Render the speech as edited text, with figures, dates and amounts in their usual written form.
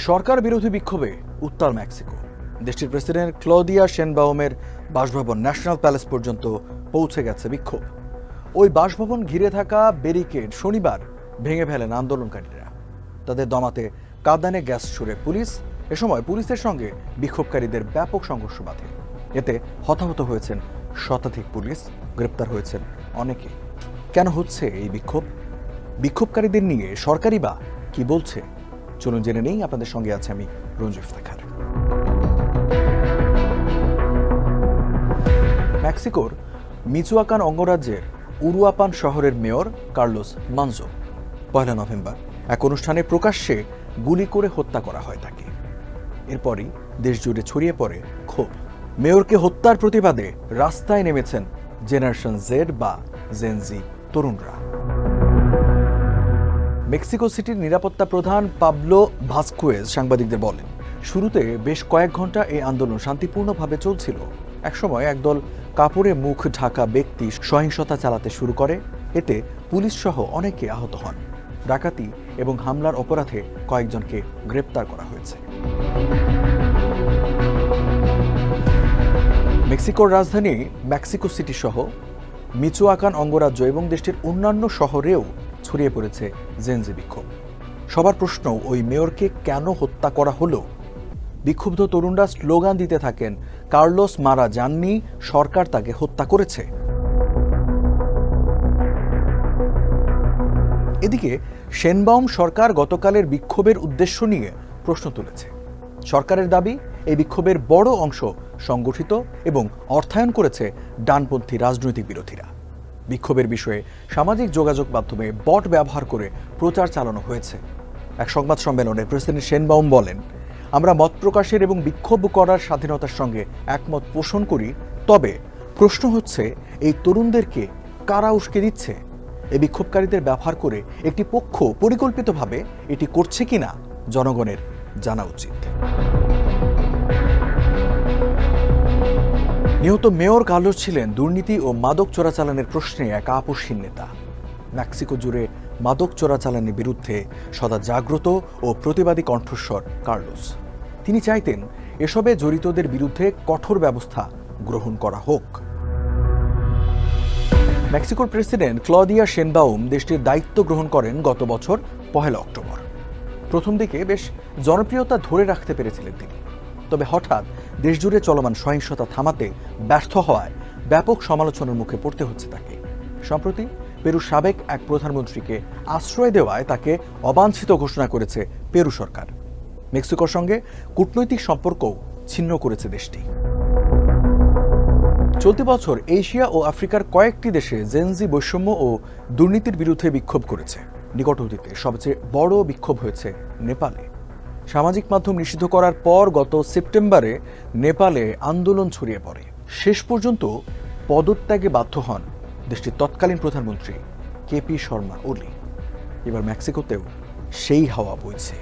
সরকার বিরোধী বিক্ষোভে উত্তাল মেক্সিকো। দেশটির প্রেসিডেন্ট ক্লদিয়া শেনবাউমের বাসভবন ন্যাশনাল প্যালেস পর্যন্ত পৌঁছে গেছে বিক্ষোভ। ওই বাসভবন ঘিরে থাকা ব্যারিকেড শনিবার ভেঙে ফেলেন আন্দোলনকারীরা। তাদের দমাতে কাঁদানে গ্যাস ছুড়ে পুলিশ। এ সময় পুলিশের সঙ্গে বিক্ষোভকারীদের ব্যাপক সংঘর্ষ বাধে। এতে হতাহত হয়েছেন শতাধিক পুলিশ, গ্রেপ্তার হয়েছেন অনেকে। কেন হচ্ছে এই বিক্ষোভ? বিক্ষোভকারীদের নিয়ে সরকারই বা কি বলছে? চলুন জেনে নেই। আপনাদের সঙ্গে আছে আমি রঞ্জু ইফতেখার। মেক্সিকোর মিচুয়াকান অঙ্গরাজ্যের উরুয়াপান শহরের মেয়র কার্লোস মানজো 1 নভেম্বর এক অনুষ্ঠানে প্রকাশ্যে গুলি করে হত্যা করা হয় তাকে। এরপরই দেশ জুড়ে ছড়িয়ে পড়ে ক্ষোভ। মেয়রকে হত্যার প্রতিবাদে রাস্তায় নেমেছেন জেনারেশন জেড বা জেনজি তরুণরা। মেক্সিকো সিটির নিরাপত্তা প্রধান পাবলো ভাস্কুয়েজ সাংবাদিকদের বলেন, শুরুতে বেশ কয়েক ঘন্টা এই আন্দোলন শান্তিপূর্ণভাবে চলছিল। একসময় একদল কাপড়ে মুখ ঢাকা ব্যক্তি সহিংসতা চালাতে শুরু করে। এতে পুলিশ সহ অনেকে আহত হন। ডাকাতি এবং হামলার অপরাধে কয়েকজনকে গ্রেপ্তার করা হয়েছে। মেক্সিকোর রাজধানী মেক্সিকো সিটি সহ মিচুয়াকান অঙ্গরাজ্য এবং দেশটির অন্যান্য শহরেও ছড়িয়ে পড়েছে জেনজি বিক্ষোভ। সবার প্রশ্ন, ওই মেয়রকে কেন হত্যা করা হলো? বিক্ষুব্ধ তরুণরা স্লোগান দিতে থাকেন, কার্লোস মারা যাননি, সরকার তাকে হত্যা করেছে। এদিকে শেনবাউম সরকার গতকালের বিক্ষোভের উদ্দেশ্য নিয়ে প্রশ্ন তুলেছে। সরকারের দাবি, এই বিক্ষোভের বড় অংশ সংগঠিত এবং অর্থায়ন করেছে ডানপন্থী রাজনৈতিক বিরোধীরা। বিক্ষোভের বিষয়ে সামাজিক যোগাযোগ মাধ্যমে বট ব্যবহার করে প্রচার চালানো হয়েছে। এক সংবাদ সম্মেলনে প্রেসিডেন্ট শেনবাউম বলেন, আমরা মত প্রকাশের এবং বিক্ষোভ করার স্বাধীনতার সঙ্গে একমত পোষণ করি, তবে প্রশ্ন হচ্ছে এই তরুণদেরকে কারা উস্কে দিচ্ছে? এই বিক্ষোভকারীদের ব্যবহার করে একটি পক্ষ পরিকল্পিতভাবে এটি করছে কিনা জনগণের জানা উচিত। নিহত মেয়র কার্লোস ছিলেন দুর্নীতি ও মাদক চোরাচালানের প্রশ্নে এক আপসহীন নেতা। মেক্সিকো জুড়ে মাদক চোরাচালানের বিরুদ্ধে সদা জাগ্রত ও প্রতিবাদী কণ্ঠস্বর কার্লোস। তিনি চাইতেন এসবে জড়িতদের বিরুদ্ধে কঠোর ব্যবস্থা গ্রহণ করা হোক। মেক্সিকোর প্রেসিডেন্ট ক্লদিয়া শেনবাউম দেশটির দায়িত্ব গ্রহণ করেন গত বছর 1 অক্টোবর। প্রথম দিকে বেশ জনপ্রিয়তা ধরে রাখতে পেরেছিলেন তিনি। তবে হঠাৎ দেশজুড়ে চলমান সহিংসতা থামাতে ব্যর্থ হওয়ায় ব্যাপক সমালোচনার মুখে পড়তে হচ্ছে তাকে। সম্প্রতি পেরুর সাবেক এক প্রধানমন্ত্রীকে আশ্রয় দেওয়ায় তাকে অবাঞ্ছিত ঘোষণা করেছে পেরু সরকার। মেক্সিকোর সঙ্গে কূটনৈতিক সম্পর্কও ছিন্ন করেছে দেশটি। চলতি বছর এশিয়া ও আফ্রিকার কয়েকটি দেশে জেনজি বৈষম্য ও দুর্নীতির বিরুদ্ধে বিক্ষোভ করেছে। নিকট অতীতে সবচেয়ে বড় বিক্ষোভ হয়েছে নেপালে। সামাজিক মাধ্যম নিষিদ্ধ করার পর গত সেপ্টেম্বরে নেপালে আন্দোলন ছড়িয়ে পড়ে। শেষ পর্যন্ত পদত্যাগে বাধ্য হন দেশটির তৎকালীন প্রধানমন্ত্রী কেপি শর্মা ওলি। এবার মেক্সিকোতেও সেই হাওয়া বইছে।